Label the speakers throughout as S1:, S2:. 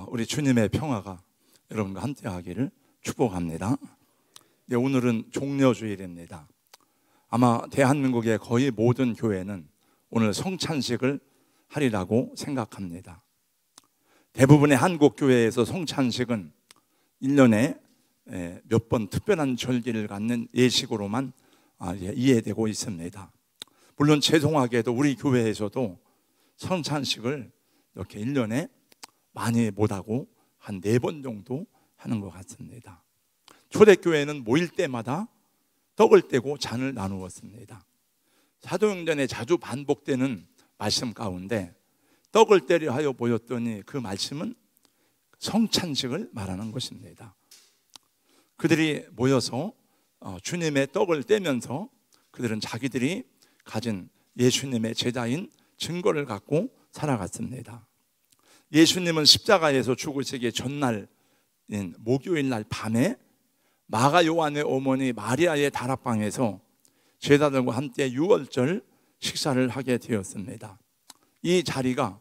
S1: 우리 주님의 평화가 여러분과 함께 하기를 축복합니다. 네, 오늘은 종려주일입니다. 아마 대한민국의 거의 모든 교회는 오늘 성찬식을 하리라고 생각합니다. 대부분의 한국 교회에서 성찬식은 1년에 몇 번 특별한 절기를 갖는 예식으로만 이해되고 있습니다. 물론 죄송하게도 우리 교회에서도 성찬식을 이렇게 1년에 많이 못하고 한 4번 정도 하는 것 같습니다. 초대교회는 모일 때마다 떡을 떼고 잔을 나누었습니다. 사도행전에 자주 반복되는 말씀 가운데 떡을 떼려 하여 보였더니 그 말씀은 성찬식을 말하는 것입니다. 그들이 모여서 주님의 떡을 떼면서 그들은 자기들이 가진 예수님의 제자인 증거를 갖고 살아갔습니다. 예수님은 십자가에서 죽으시기 전날인 목요일 날 밤에 마가 요한의 어머니 마리아의 다락방에서 제자들과 함께 유월절 식사를 하게 되었습니다. 이 자리가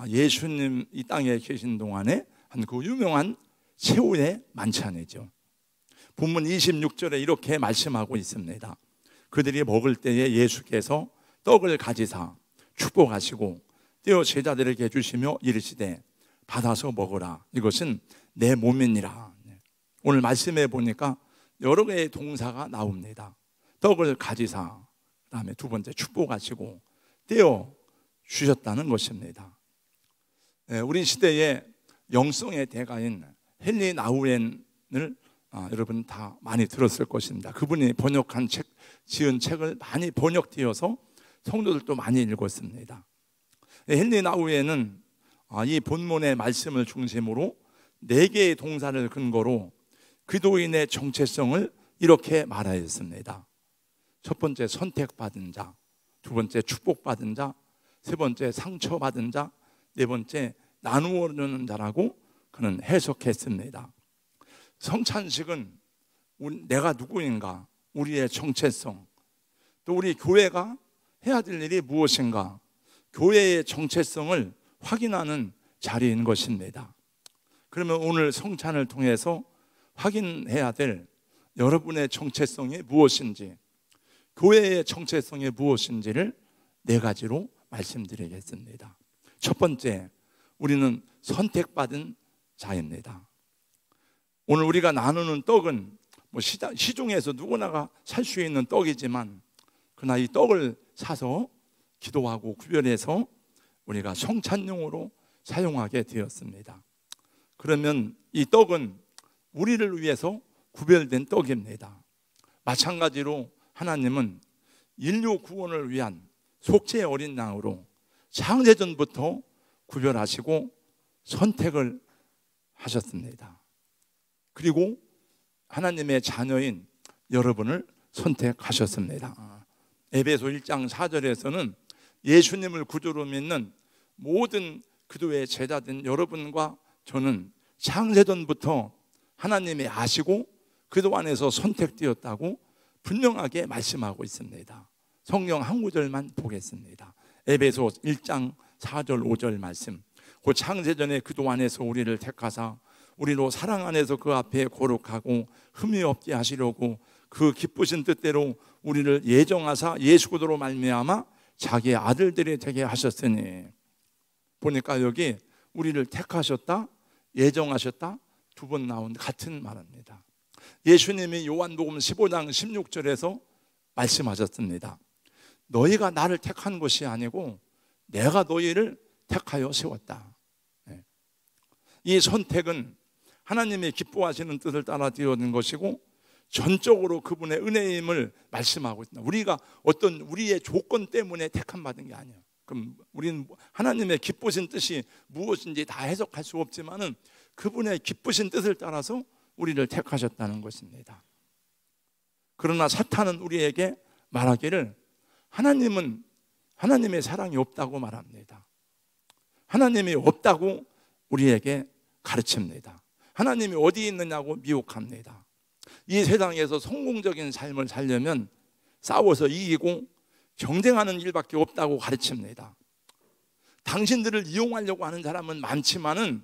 S1: 예수님 이 땅에 계신 동안에 한 그 유명한 최후의 만찬이죠. 본문 26절에 이렇게 말씀하고 있습니다. 그들이 먹을 때에 예수께서 떡을 가지사 축복하시고 떼어 제자들에게 주시며 이르시되 받아서 먹으라, 이것은 내 몸이니라. 오늘 말씀해 보니까 여러 개의 동사가 나옵니다. 떡을 가지사, 그 다음에 두 번째 축복하시고 떼어 주셨다는 것입니다. 우리 시대의 영성의 대가인 헨리 나우엔을 여러분 다 많이 들었을 것입니다. 그분이 번역한 책, 지은 책을 많이 번역되어서 성도들도 많이 읽었습니다. 헨리 나우엔은 이 본문의 말씀을 중심으로 4개의 동사를 근거로 기도인의 정체성을 이렇게 말하였습니다. 첫 번째 선택받은 자, 두 번째 축복받은 자, 세 번째 상처받은 자, 네 번째 나누어 주는 자라고 그는 해석했습니다. 성찬식은 내가 누구인가, 우리의 정체성, 또 우리 교회가 해야 될 일이 무엇인가, 교회의 정체성을 확인하는 자리인 것입니다. 그러면 오늘 성찬을 통해서 확인해야 될 여러분의 정체성이 무엇인지, 교회의 정체성이 무엇인지를 4가지로 말씀드리겠습니다. 첫 번째, 우리는 선택받은 자입니다. 오늘 우리가 나누는 떡은 시중에서 누구나가 살 수 있는 떡이지만 그러나 이 떡을 사서 기도하고 구별해서 우리가 성찬용으로 사용하게 되었습니다. 그러면 이 떡은 우리를 위해서 구별된 떡입니다. 마찬가지로 하나님은 인류 구원을 위한 속죄 어린 양으로 창세전부터 구별하시고 선택을 하셨습니다. 그리고 하나님의 자녀인 여러분을 선택하셨습니다. 에베소 1장 4절에서는 예수님을 구주로 믿는 모든 그도의 제자된 여러분과 저는 창세전부터 하나님이 아시고 그도 안에서 선택되었다고 분명하게 말씀하고 있습니다. 성경 한 구절만 보겠습니다. 에베소 1장 4절 5절 말씀. 그 창세전에 그도 안에서 우리를 택하사 우리로 사랑 안에서 그 앞에 거룩하고 흠이 없게 하시려고 그 기쁘신 뜻대로 우리를 예정하사 예수 그리스도로 말미암아 자기의 아들들이 되게 하셨으니. 보니까 여기 우리를 택하셨다, 예정하셨다 2번 나온 같은 말입니다. 예수님이 요한복음 15장 16절에서 말씀하셨습니다. 너희가 나를 택한 것이 아니고 내가 너희를 택하여 세웠다. 이 선택은 하나님이 기뻐하시는 뜻을 따라 되어진 것이고 전적으로 그분의 은혜임을 말씀하고 있습니다. 우리가 어떤 우리의 조건 때문에 택함 받은 게 아니에요. 그럼 우리는 하나님의 기쁘신 뜻이 무엇인지 다 해석할 수 없지만은 그분의 기쁘신 뜻을 따라서 우리를 택하셨다는 것입니다. 그러나 사탄은 우리에게 말하기를 하나님은 하나님의 사랑이 없다고 말합니다. 하나님이 없다고 우리에게 가르칩니다. 하나님이 어디 있느냐고 미혹합니다. 이 세상에서 성공적인 삶을 살려면 싸워서 이기고 경쟁하는 일밖에 없다고 가르칩니다. 당신들을 이용하려고 하는 사람은 많지만은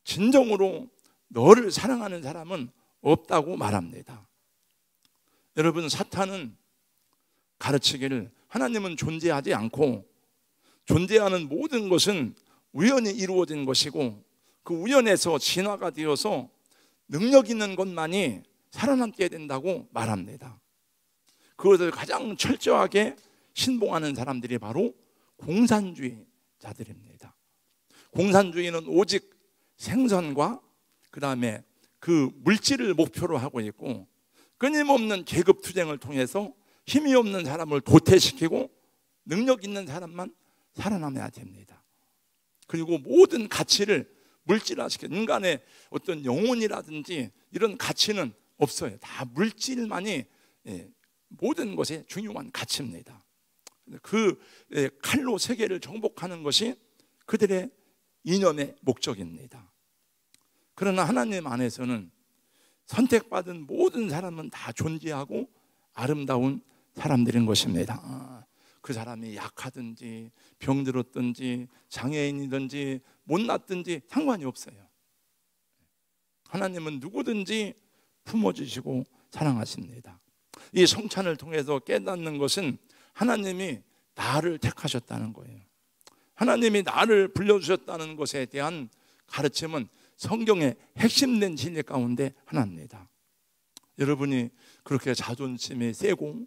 S1: 진정으로 너를 사랑하는 사람은 없다고 말합니다. 여러분, 사탄은 가르치기를 하나님은 존재하지 않고 존재하는 모든 것은 우연히 이루어진 것이고 그 우연에서 진화가 되어서 능력 있는 것만이 살아남게 된다고 말합니다. 그것을 가장 철저하게 신봉하는 사람들이 바로 공산주의자들입니다. 공산주의는 오직 생선과 그 다음에 그 물질을 목표로 하고 있고 끊임없는 계급투쟁을 통해서 힘이 없는 사람을 도태시키고 능력 있는 사람만 살아남아야 됩니다. 그리고 모든 가치를 물질화시켜 인간의 어떤 영혼이라든지 이런 가치는 없어요. 다 물질만이 모든 것의 중요한 가치입니다. 그 칼로 세계를 정복하는 것이 그들의 이념의 목적입니다. 그러나 하나님 안에서는 선택받은 모든 사람은 다 존재하고 아름다운 사람들인 것입니다. 그 사람이 약하든지 병들었든지 장애인이든지 못났든지 상관이 없어요. 하나님은 누구든지 품어주시고 사랑하십니다. 이 성찬을 통해서 깨닫는 것은 하나님이 나를 택하셨다는 거예요. 하나님이 나를 불러주셨다는 것에 대한 가르침은 성경의 핵심된 진리 가운데 하나입니다. 여러분이 그렇게 자존심이 세고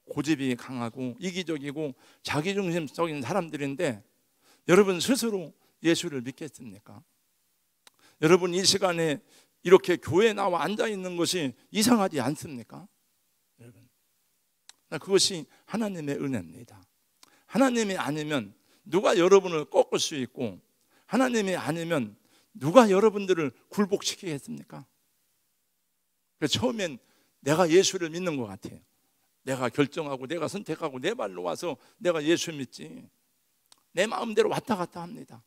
S1: 고집이 강하고 이기적이고 자기중심적인 사람들인데 여러분 스스로 예수를 믿겠습니까? 여러분 이 시간에 이렇게 교회에 나와 앉아있는 것이 이상하지 않습니까? 여러분, 그것이 하나님의 은혜입니다. 하나님이 아니면 누가 여러분을 꺾을 수 있고 하나님이 아니면 누가 여러분들을 굴복시키겠습니까? 그래서 처음엔 내가 예수를 믿는 것 같아요. 내가 결정하고 내가 선택하고 내 발로 와서 내가 예수 믿지 내 마음대로 왔다 갔다 합니다.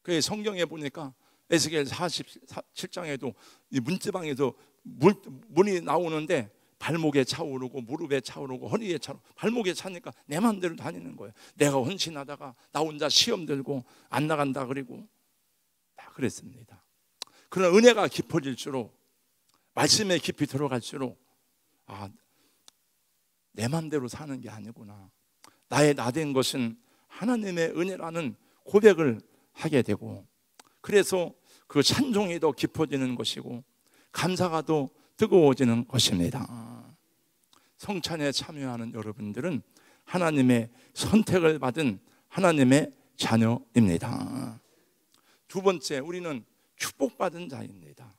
S1: 그 성경에 보니까 에스겔 47장에도 이 문지방에서 문이 나오는데 발목에 차오르고 무릎에 차오르고 허리에 차오르고 발목에 차니까 내 마음대로 다니는 거예요. 내가 헌신하다가 나 혼자 시험 들고 안 나간다 그리고 다 그랬습니다. 그러나 은혜가 깊어질수록 말씀에 깊이 들어갈수록 내 마음대로 사는 게 아니구나. 나의 나된 것은 하나님의 은혜라는 고백을 하게 되고 그래서 그 찬송이 더 깊어지는 것이고 감사가 더 뜨거워지는 것입니다. 성찬에 참여하는 여러분들은 하나님의 선택을 받은 하나님의 자녀입니다. 두 번째, 우리는 축복받은 자입니다.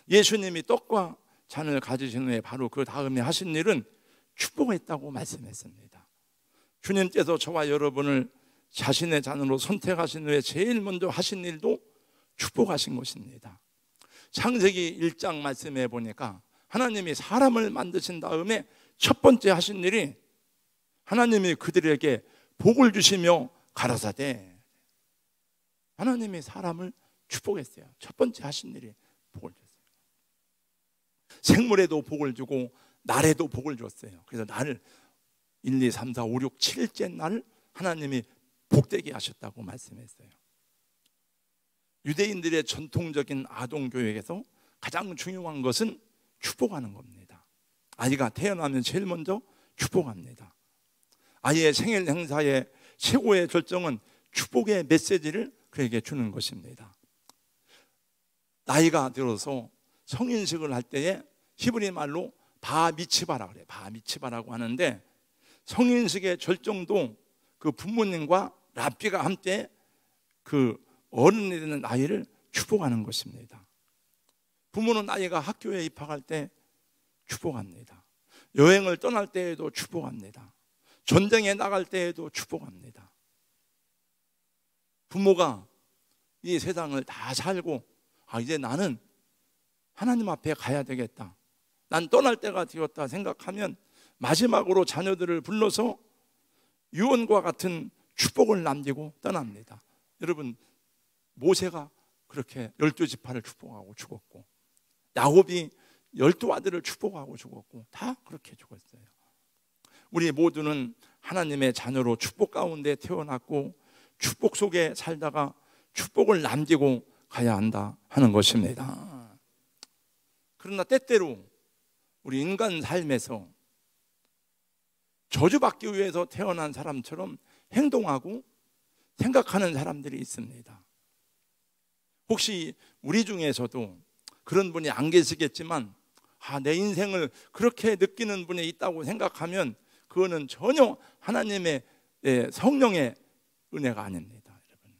S1: 예수님이 떡과 잔을 가지신 후에 바로 그 다음에 하신 일은 축복했다고 말씀했습니다. 주님께서 저와 여러분을 자신의 자녀로 선택하신 후에 제일 먼저 하신 일도 축복하신 것입니다. 창세기 1장 말씀해 보니까 하나님이 사람을 만드신 다음에 첫 번째 하신 일이 하나님이 그들에게 복을 주시며 가라사대, 하나님이 사람을 축복했어요. 첫 번째 하신 일이 복을 줬어요. 생물에도 복을 주고 날에도 복을 줬어요. 그래서 날을 1, 2, 3, 4, 5, 6, 7째 날 하나님이 복되게 하셨다고 말씀했어요. 유대인들의 전통적인 아동교육에서 가장 중요한 것은 축복하는 겁니다. 아이가 태어나면 제일 먼저 축복합니다. 아이의 생일 행사의 최고의 결정은 축복의 메시지를 그에게 주는 것입니다. 나이가 들어서 성인식을 할 때에 히브리 말로 바미츠바라 그래요. 바미츠바라고 하는데 성인식의 절정도 그 부모님과 랍비가 함께 그 어른이 되는 아이를 축복하는 것입니다. 부모는 아이가 학교에 입학할 때 축복합니다. 여행을 떠날 때에도 축복합니다. 전쟁에 나갈 때에도 축복합니다. 부모가 이 세상을 다 살고 이제 나는 하나님 앞에 가야 되겠다, 난 떠날 때가 되었다 생각하면 마지막으로 자녀들을 불러서 유언과 같은 축복을 남기고 떠납니다. 여러분, 모세가 그렇게 12지파를 축복하고 죽었고 야곱이 12아들을 축복하고 죽었고 다 그렇게 죽었어요. 우리 모두는 하나님의 자녀로 축복 가운데 태어났고 축복 속에 살다가 축복을 남기고 가야 한다 하는 것입니다. 그러나 때때로 우리 인간 삶에서 저주받기 위해서 태어난 사람처럼 행동하고 생각하는 사람들이 있습니다. 혹시 우리 중에서도 그런 분이 안 계시겠지만 내 인생을 그렇게 느끼는 분이 있다고 생각하면 그거는 전혀 하나님의 성령의 은혜가 아닙니다. 여러분,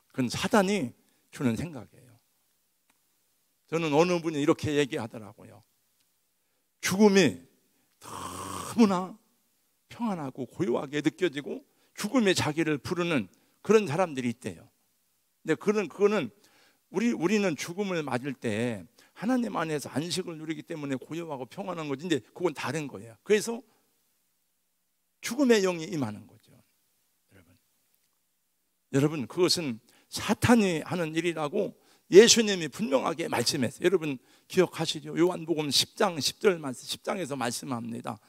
S1: 그건 사단이 주는 생각이에요. 저는 어느 분이 이렇게 얘기하더라고요. 죽음이 너무나 평안하고 고요하게 느껴지고 죽음이 자기를 부르는 그런 사람들이 있대요. 근데 그거는 우리는 죽음을 맞을 때 하나님 안에서 안식을 누리기 때문에 고요하고 평안한 거지. 근데 그건 다른 거예요. 그래서 죽음의 영이 임하는 거죠. 여러분, 그것은 사탄이 하는 일이라고 예수님이 분명하게 말씀했어요. 여러분 기억하시죠? 요한복음 10장 10장에서 말씀합니다.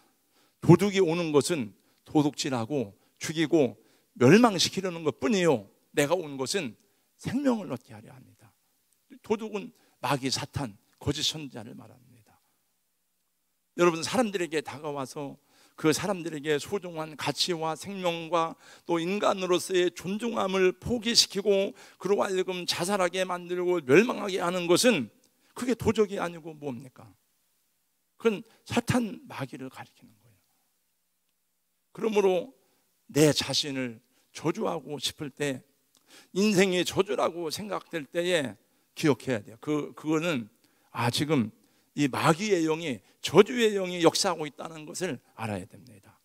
S1: 도둑이 오는 것은 도둑질하고 죽이고 멸망시키려는 것뿐이요, 내가 온 것은 생명을 얻게 하려 합니다. 도둑은 마귀 사탄, 거짓 선지자를 말합니다. 여러분, 사람들에게 다가와서 그 사람들에게 소중한 가치와 생명과 또 인간으로서의 존중함을 포기시키고 그로 하여금 자살하게 만들고 멸망하게 하는 것은 그게 도적이 아니고 뭡니까? 그건 사탄, 마귀를 가리키는 거예요. 그러므로 내 자신을 저주하고 싶을 때, 인생이 저주라고 생각될 때에 기억해야 돼요. 그거는 지금 이 마귀의 영이, 저주의 영이 역사하고 있다는 것을 알아야 됩니다.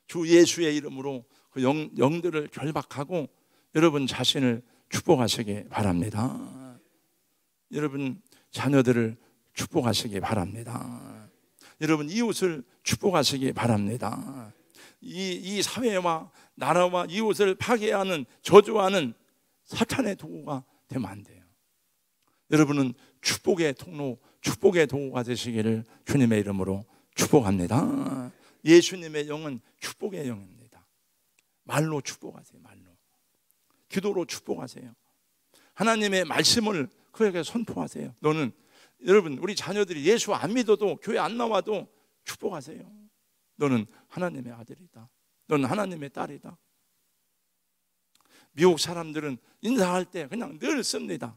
S1: 주 예수의 이름으로 그 영들을 결박하고 여러분 자신을 축복하시기 바랍니다. 여러분 자녀들을 축복하시기 바랍니다. 여러분 이웃을 축복하시기 바랍니다. 이 사회와 나라와 이웃을 파괴하는, 저주하는 사탄의 도구가 되면 안 돼요. 여러분은 축복의 통로, 축복의 도구가 되시기를 주님의 이름으로 축복합니다. 예수님의 영은 축복의 영입니다. 말로 축복하세요. 말로, 기도로 축복하세요. 하나님의 말씀을 그에게 선포하세요. 너는, 여러분 우리 자녀들이 예수 안 믿어도, 교회 안 나와도 축복하세요. 너는 하나님의 아들이다. 너는 하나님의 딸이다. 미국 사람들은 인사할 때 그냥 늘 씁니다.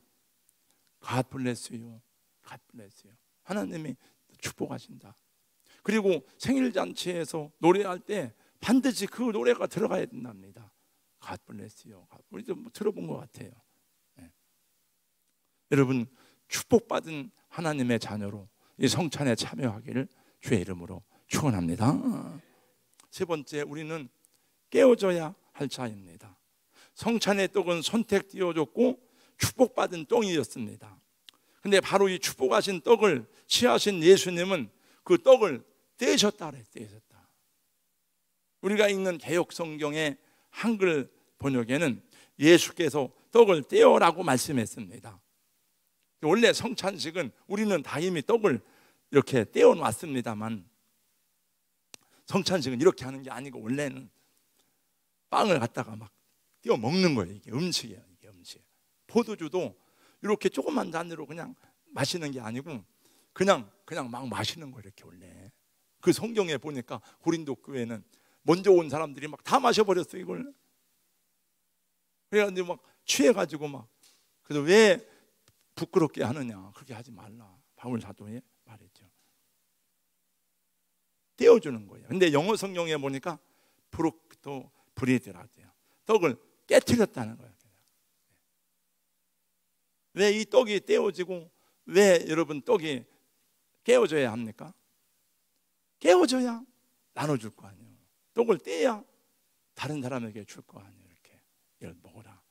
S1: God bless you. God bless you. 하나님이 축복하신다. 그리고 생일잔치에서 노래할 때 반드시 그 노래가 들어가야 된답니다. God bless you. 우리도 들어본 것 같아요. 네. 여러분 축복받은 하나님의 자녀로 이 성찬에 참여하기를 주의 이름으로 축원합니다. 세 번째, 우리는 깨어져야 할 자입니다. 성찬의 떡은 선택되어졌고 축복받은 떡이었습니다. 근데 바로 이 축복하신 떡을 취하신 예수님은 그 떡을 떼셨다 그래요. 떼셨다. 우리가 읽는 개역 성경의 한글 번역에는 예수께서 떡을 떼어라고 말씀했습니다. 원래 성찬식은 우리는 다 이미 떡을 이렇게 떼어 놨습니다만, 성찬식은 이렇게 하는 게 아니고 원래는 빵을 갖다가 막 떼어 먹는 거예요. 이게 음식이에요. 이게 음식. 포도주도 이렇게 조그만 잔으로 그냥 마시는 게 아니고 그냥 막 마시는 거예요. 이렇게 원래. 그 성경에 보니까 고린도 교회는 먼저 온 사람들이 막 다 마셔버렸어 이걸. 그래가지고 막 취해가지고 막, 그래서 왜 부끄럽게 하느냐, 그렇게 하지 말라, 바울 사도에 말했죠. 떼어주는 거예요. 근데 영어 성경에 보니까 브로크도 브리드라고요. 떡을 깨트렸다는 거예요. 왜 이 떡이 떼어지고 왜 여러분 떡이 깨어져야 합니까? 깨어져야 나눠줄 거 아니에요. 떡을 떼야 다른 사람에게 줄 거 아니에요. 이렇게 먹어라.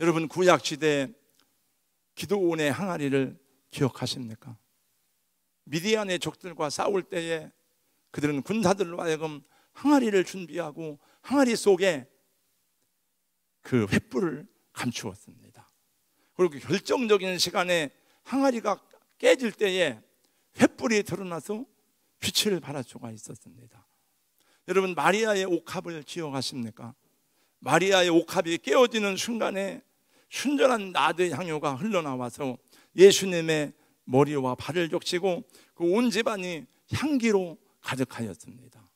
S1: 여러분 구약시대 기드온의 항아리를 기억하십니까? 미디안의 적들과 싸울 때에 그들은 군사들로 하여금 항아리를 준비하고 항아리 속에 그 횃불을 감추었습니다. 그리고 결정적인 시간에 항아리가 깨질 때에 횃불이 드러나서 빛을 발할 수가 있었습니다. 여러분 마리아의 옥합을 기억하십니까? 마리아의 옥합이 깨어지는 순간에 순전한 나드 향유가 흘러나와서 예수님의 머리와 발을 적시고 그 온 집안이 향기로 가득하였습니다.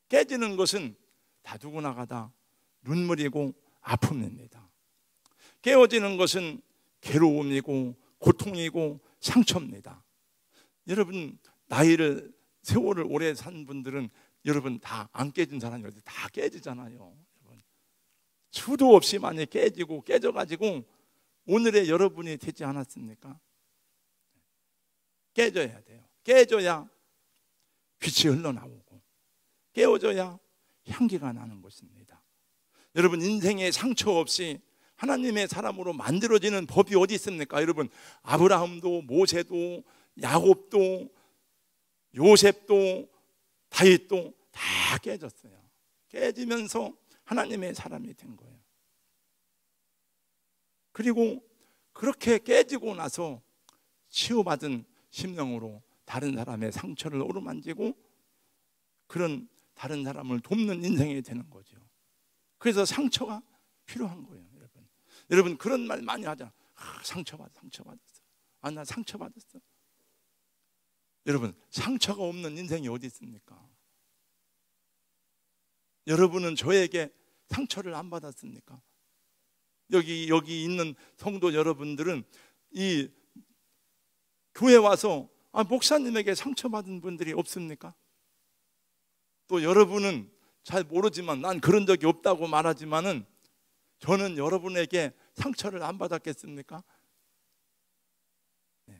S1: 깨지는 것은 다 누구나가 다 눈물이고 아픔입니다. 깨어지는 것은 괴로움이고 고통이고 상처입니다. 여러분, 나이를 세월을 오래 산 분들은 여러분 다 안 깨진 사람이 어디 다 깨지잖아요. 여러분. 수도 없이 많이 깨지고 깨져가지고 오늘의 여러분이 되지 않았습니까? 깨져야 돼요. 깨져야 빛이 흘러나오고 깨어져야 향기가 나는 것입니다. 여러분, 인생에 상처 없이 하나님의 사람으로 만들어지는 법이 어디 있습니까? 여러분, 아브라함도 모세도 야곱도 요셉도 다윗도 다 깨졌어요. 깨지면서 하나님의 사람이 된 거예요. 그리고 그렇게 깨지고 나서 치유받은 심령으로 다른 사람의 상처를 어루만지고 그런 다른 사람을 돕는 인생이 되는 거죠. 그래서 상처가 필요한 거예요. 여러분 그런 말 많이 하잖아. 상처받았어. 나 상처받았어. 여러분, 상처가 없는 인생이 어디 있습니까? 여러분은 저에게 상처를 안 받았습니까? 여기 있는 성도 여러분들은 이 교회 와서 목사님에게 상처받은 분들이 없습니까? 또 여러분은 잘 모르지만 난 그런 적이 없다고 말하지만은 저는 여러분에게 상처를 안 받았겠습니까? 네.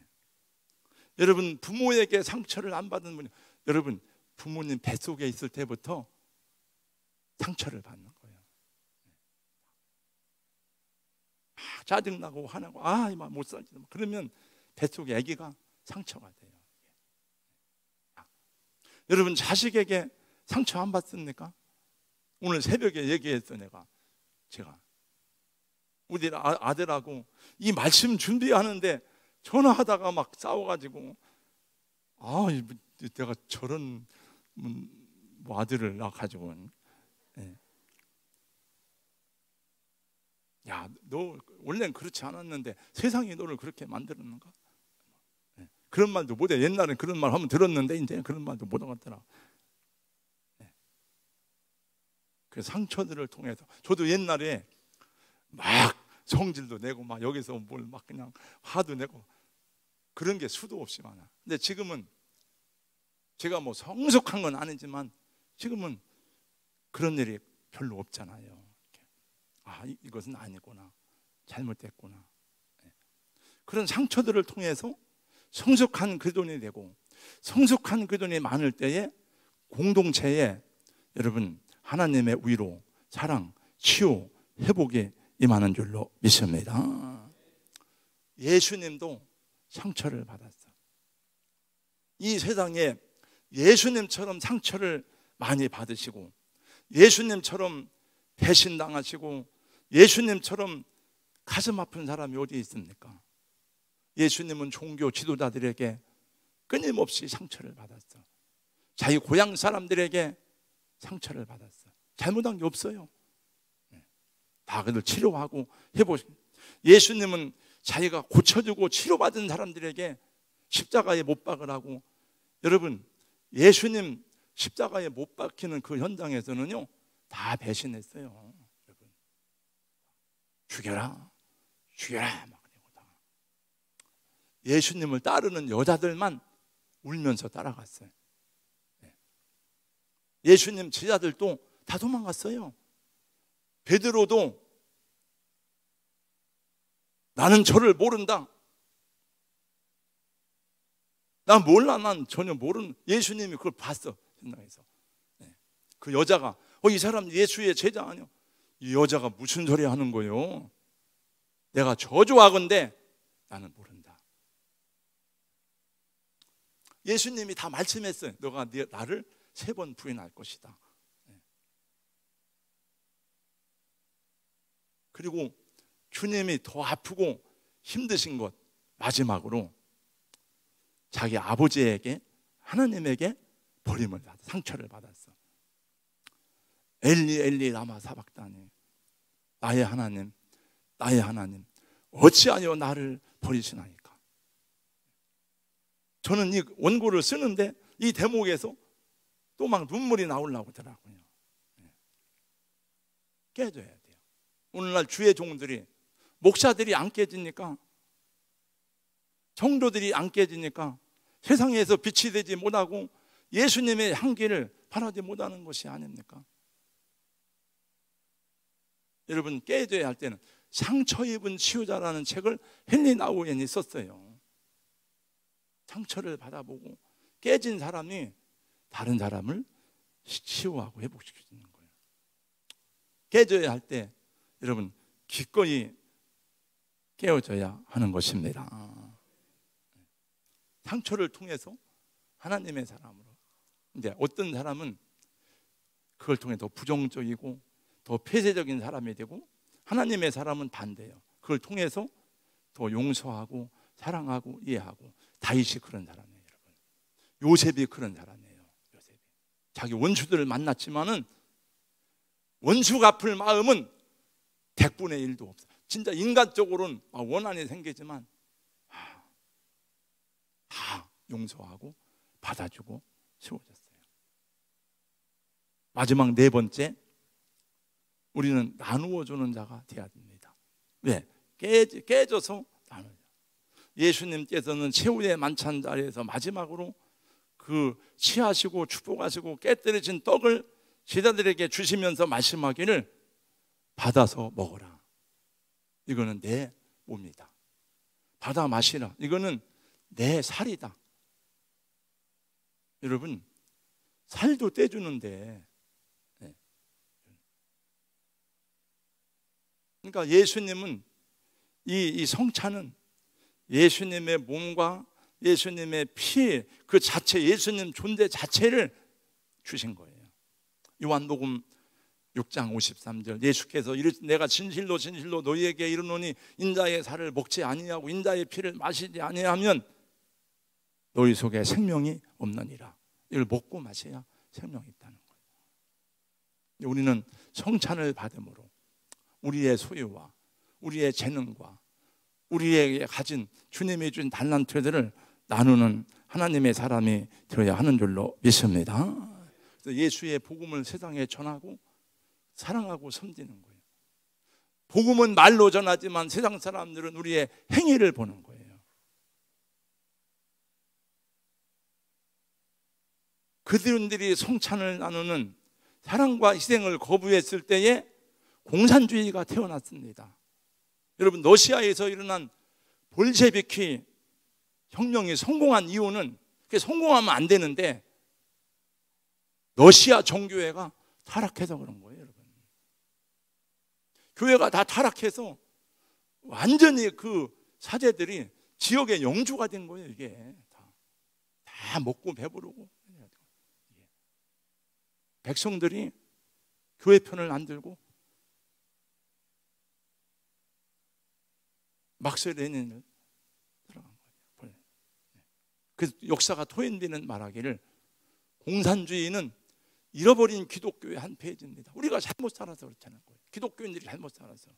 S1: 여러분, 부모에게 상처를 안 받은 분이, 여러분 부모님 뱃속에 있을 때부터 상처를 받는 거예요. 막 짜증나고 화나고 이만 못 살지 그러면 뱃속에 아기가 상처가 돼요. 여러분, 자식에게 상처 안 받습니까? 오늘 새벽에 얘기했어. 제가 우리 아들하고 이 말씀 준비하는데 전화하다가 막 싸워가지고 내가 저런 아들을 낳아가지고 야, 너 원래는 그렇지 않았는데 세상이 너를 그렇게 만들었는가? 그런 말도 못해. 옛날엔 그런 말 하면 들었는데 이제 그런 말도 못 하겠더라. 그 상처들을 통해서 저도 옛날에 막 성질도 내고 막 여기서 뭘 막 그냥 화도 내고 그런 게 수도 없이 많아. 근데 지금은 제가 뭐 성숙한 건 아니지만 지금은 그런 일이 별로 없잖아요. 이것은 아니구나, 잘못됐구나. 그런 상처들을 통해서 성숙한 그리스도인이 되고, 성숙한 그리스도인이 많을 때에 공동체에 여러분 하나님의 위로, 사랑, 치유, 회복이 임하는 줄로 믿습니다. 예수님도 상처를 받았어. 이 세상에 예수님처럼 상처를 많이 받으시고 예수님처럼 배신당하시고 예수님처럼 가슴 아픈 사람이 어디 있습니까? 예수님은 종교 지도자들에게 끊임없이 상처를 받았어. 자기 고향 사람들에게 상처를 받았어. 잘못한 게 없어요. 다 그들 치료하고 해보시고, 예수님은 자기가 고쳐주고 치료받은 사람들에게 십자가에 못 박으라고. 여러분, 예수님 십자가에 못 박히는 그 현장에서는요 다 배신했어요. 여러분, 죽여라 막 그러고. 예수님을 따르는 여자들만 울면서 따라갔어요. 예수님 제자들도 다 도망갔어요. 베드로도 나는 저를 모른다. 난 몰라. 난 전혀 모르는. 예수님이 그걸 봤어. 현장에서. 그 여자가 이 사람 예수의 제자 아니야. 이 여자가 무슨 소리 하는 거요? 내가 저주하건대 나는 모른다. 예수님이 다 말씀했어요. 너가 나를 3번 부인할 것이다. 그리고 주님이 더 아프고 힘드신 것 마지막으로 자기 아버지에게, 하나님에게 버림을 받아, 상처를 받았어. 엘리 엘리 라마 사박다니, 나의 하나님 나의 하나님 어찌하여 나를 버리시나이까. 저는 이 원고를 쓰는데 이 대목에서 또 막 눈물이 나오려고 하더라고요. 깨져야 돼요. 오늘날 주의 종들이, 목사들이 안 깨지니까, 성도들이 안 깨지니까 세상에서 빛이 되지 못하고 예수님의 향기를 발하지 못하는 것이 아닙니까? 여러분, 깨져야 할 때는 상처 입은 치유자라는 책을 헨리 나우엔이 썼어요. 상처를 받아보고 깨진 사람이 다른 사람을 치유하고 회복시키는 거예요. 깨져야 할 때 여러분 기꺼이 깨어져야 하는 것입니다. 상처를 통해서 하나님의 사람으로. 근데 어떤 사람은 그걸 통해 더 부정적이고 더 폐쇄적인 사람이 되고, 하나님의 사람은 반대예요. 그걸 통해서 더 용서하고 사랑하고 이해하고. 다윗이 그런 사람이에요, 여러분. 요셉이 그런 사람이에요. 요셉이 자기 원수들을 만났지만은 원수 갚을 마음은 100분의 1도 없어요. 진짜 인간적으로는 원한이 생기지만 다 용서하고 받아주고 세워졌어요. 마지막 네 번째, 우리는 나누어 주는 자가 되어야 됩니다. 왜? 깨져서 나누어요. 예수님께서는 최후의 만찬 자리에서 마지막으로 그 취하시고 축복하시고 깨뜨려진 떡을 제자들에게 주시면서 말씀하기를 받아서 먹어라. 이거는 내 몸이다. 받아 마시라. 이거는 내 살이다. 여러분, 살도 떼주는데, 그러니까 예수님은 이 성찬은 예수님의 몸과 예수님의 피, 그 자체, 예수님 존재 자체를 주신 거예요. 요한복음 6장 53절, 예수께서 이르시되 내가 진실로 진실로 너희에게 이르노니 인자의 살을 먹지 아니하고 인자의 피를 마시지 아니하면 너희 속에 생명이 없느니라. 이걸 먹고 마셔야 생명이 있다는 거예요. 우리는 성찬을 받음으로 우리의 소유와 우리의 재능과 우리에게 가진 주님이 준 달란트들을 나누는 하나님의 사람이 되어야 하는 줄로 믿습니다. 그래서 예수의 복음을 세상에 전하고 사랑하고 섬기는 거예요. 복음은 말로 전하지만 세상 사람들은 우리의 행위를 보는 거예요. 그들이 성찬을 나누는 사랑과 희생을 거부했을 때에 공산주의가 태어났습니다. 여러분, 러시아에서 일어난 볼셰비키 혁명이 성공한 이유는, 그게 성공하면 안 되는데 러시아 정교회가 타락해서 그런 거예요. 여러분, 교회가 다 타락해서 완전히 그 사제들이 지역의 영주가 된 거예요. 이게 다 먹고 배부르고, 백성들이 교회 편을 안 들고 막스 레닌을 들어간 거예요. 그 역사가 토인비는 말하기를 공산주의는 잃어버린 기독교의 한 페이지입니다. 우리가 잘못 살아서 그렇다는 거예요. 기독교인들이 잘못 살아서.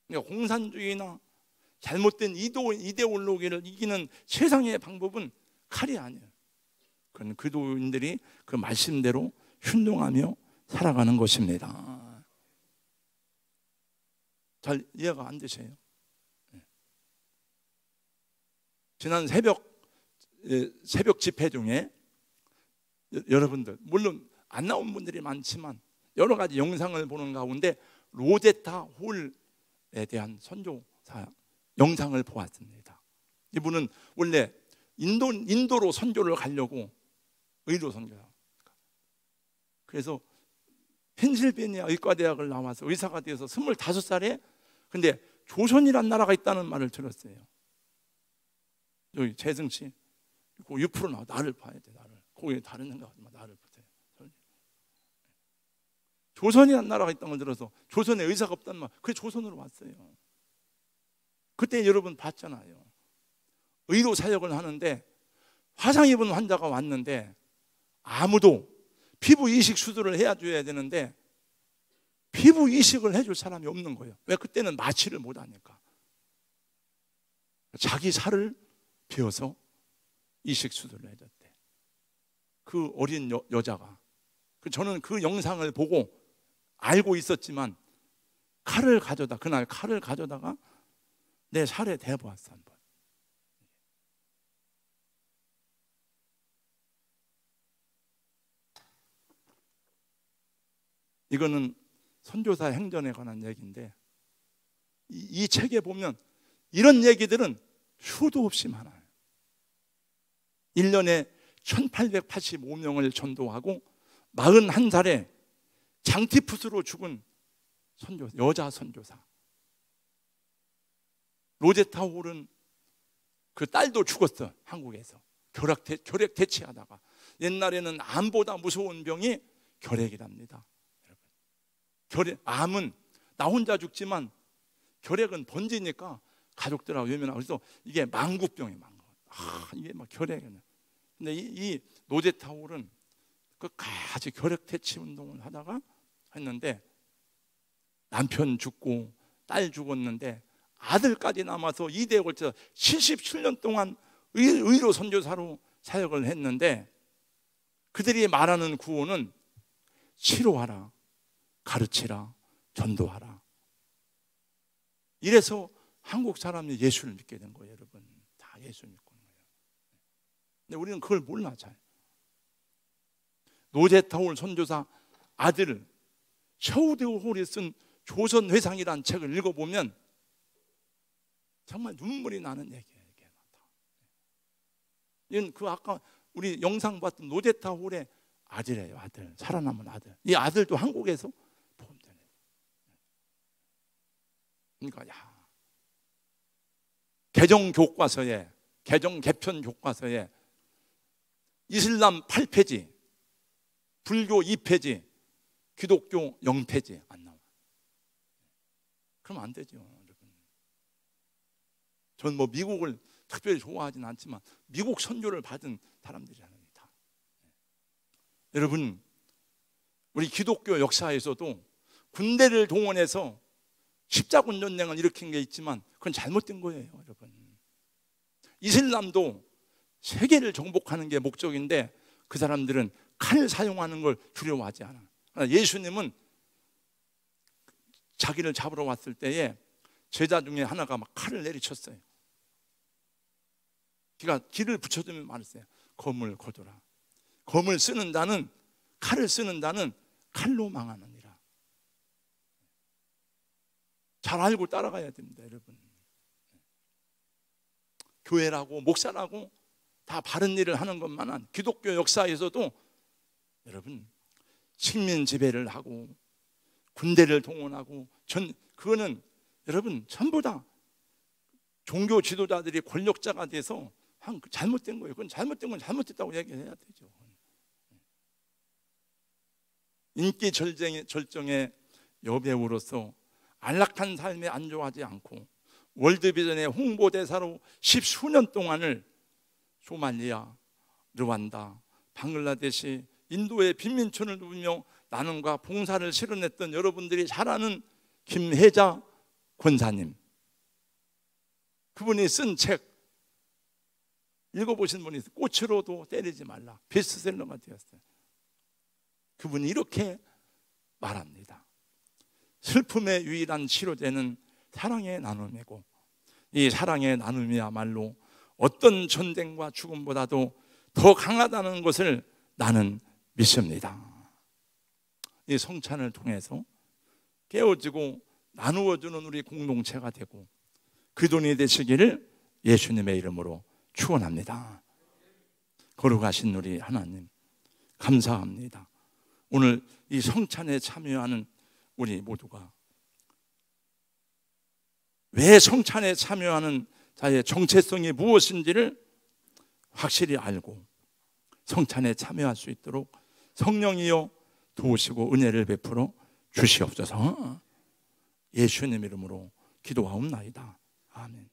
S1: 그러니까 공산주의나 잘못된 이데올로기를 이기는 세상의 방법은 칼이 아니에요. 그건 기독교인들이 그 말씀대로 순종하며 살아가는 것입니다. 잘 이해가 안 되세요? 지난 새벽 집회 중에 여러분들, 물론 안 나온 분들이 많지만 여러 가지 영상을 보는 가운데 로제타 홀에 대한 선교사 영상을 보았습니다. 이분은 원래 인도로 선교를 가려고 의료 선교사, 그래서 펜실베니아 의과대학을 나와서 의사가 되어서 25살에, 근데 조선이란 나라가 있다는 말을 들었어요. 여기 재승 씨, 그 6% 나와. 나를 봐야 돼, 나를. 거기 다른 생각하지 마, 나를 보세요. 조선이란 나라가 있다는 걸 들어서 조선에 의사가 없다는 말, 그래 조선으로 왔어요. 그때 여러분 봤잖아요. 의료 사역을 하는데 화상 입은 환자가 왔는데 아무도 피부 이식 수술을 해줘야 되는데 피부 이식을 해줄 사람이 없는 거예요. 왜? 그때는 마취를 못하니까. 자기 살을 베어서 이식 수술을 해줬대. 그 어린 여자가. 저는 그 영상을 보고 알고 있었지만 그날 칼을 가져다가 내 살에 대보았어 한번. 이거는 선교사 행전에 관한 얘기인데, 이 책에 보면 이런 얘기들은 수도 없이 많아요. 1년에 1885명을 전도하고 41살에 장티푸스로 죽은 여자 선교사. 로제타 홀은 그 딸도 죽었어. 한국에서 결핵 대치하다가. 옛날에는 암보다 무서운 병이 결핵이랍니다. 암은 나 혼자 죽지만 결핵은 번지니까 가족들하고 외면하고, 그래서 이게 망국병이 이게 막 결핵이네. 근데 이 노제타올은 끝까지 결핵 퇴치 운동을 하다가 했는데, 남편 죽고 딸 죽었는데 아들까지 남아서 2대에 걸쳐 77년 동안 의로 선교사로 사역을 했는데, 그들이 말하는 구호는 치료하라, 가르치라, 전도하라. 이래서 한국 사람이 예수를 믿게 된 거예요. 여러분, 다 예수 믿고 있는 거예요. 근데 우리는 그걸 몰라 잘. 노제타올 선교사 아들 셔우드홀이 쓴 조선회상이라는 책을 읽어보면 정말 눈물이 나는 얘기예요. 이건 그 아까 우리 영상 봤던 노제타홀의 아들이에요. 아들, 살아남은 아들. 이 아들도 한국에서 보험되네. 그러니까 개정 개편 교과서에 이슬람 8페이지, 불교 2페이지, 기독교 0페이지 안 나와. 그러면 안 되죠, 여러분. 전 미국을 특별히 좋아하진 않지만 미국 선교를 받은 사람들이잖아요. 다. 여러분, 우리 기독교 역사에서도 군대를 동원해서 십자군 전쟁을 일으킨 게 있지만 그건 잘못된 거예요, 여러분. 이슬람도 세계를 정복하는 게 목적인데 그 사람들은 칼을 사용하는 걸 두려워하지 않아. 예수님은 자기를 잡으러 왔을 때에 제자 중에 하나가 막 칼을 내리쳤어요. 그러니까 길을 붙여주면 말했어요. 검을 거두라. 칼을 쓰는 자는 칼로 망하느니라. 잘 알고 따라가야 됩니다, 여러분. 교회라고 목사라고 다 바른 일을 하는 것만은 기독교 역사에서도 여러분 식민 지배를 하고 군대를 동원하고 그거는 여러분 전부 다 종교 지도자들이 권력자가 돼서 잘못된 거예요. 그건 잘못된 건 잘못됐다고 얘기해야 되죠. 인기 절정의 여배우로서 안락한 삶에 안주하지 않고 월드비전의 홍보대사로 10수년 동안을 소말리아, 르완다, 방글라데시, 인도의 빈민촌을 누비며 나눔과 봉사를 실현했던 여러분들이 잘 아는 김혜자 권사님, 그분이 쓴 책 읽어보신 분이 있어요. 꽃으로도 때리지 말라. 베스트셀러가 되었어요. 그분이 이렇게 말합니다. 슬픔의 유일한 치료제는 사랑의 나눔이고 이 사랑의 나눔이야말로 어떤 전쟁과 죽음보다도 더 강하다는 것을 나는 믿습니다. 이 성찬을 통해서 깨어지고 나누어주는 우리 공동체가 되고 그 돈이 되시기를 예수님의 이름으로 축원합니다. 거룩하신 우리 하나님 감사합니다. 오늘 이 성찬에 참여하는 우리 모두가 왜 성찬에 참여하는 자의 정체성이 무엇인지를 확실히 알고 성찬에 참여할 수 있도록 성령이여 도우시고 은혜를 베풀어 주시옵소서. 예수님 이름으로 기도하옵나이다. 아멘.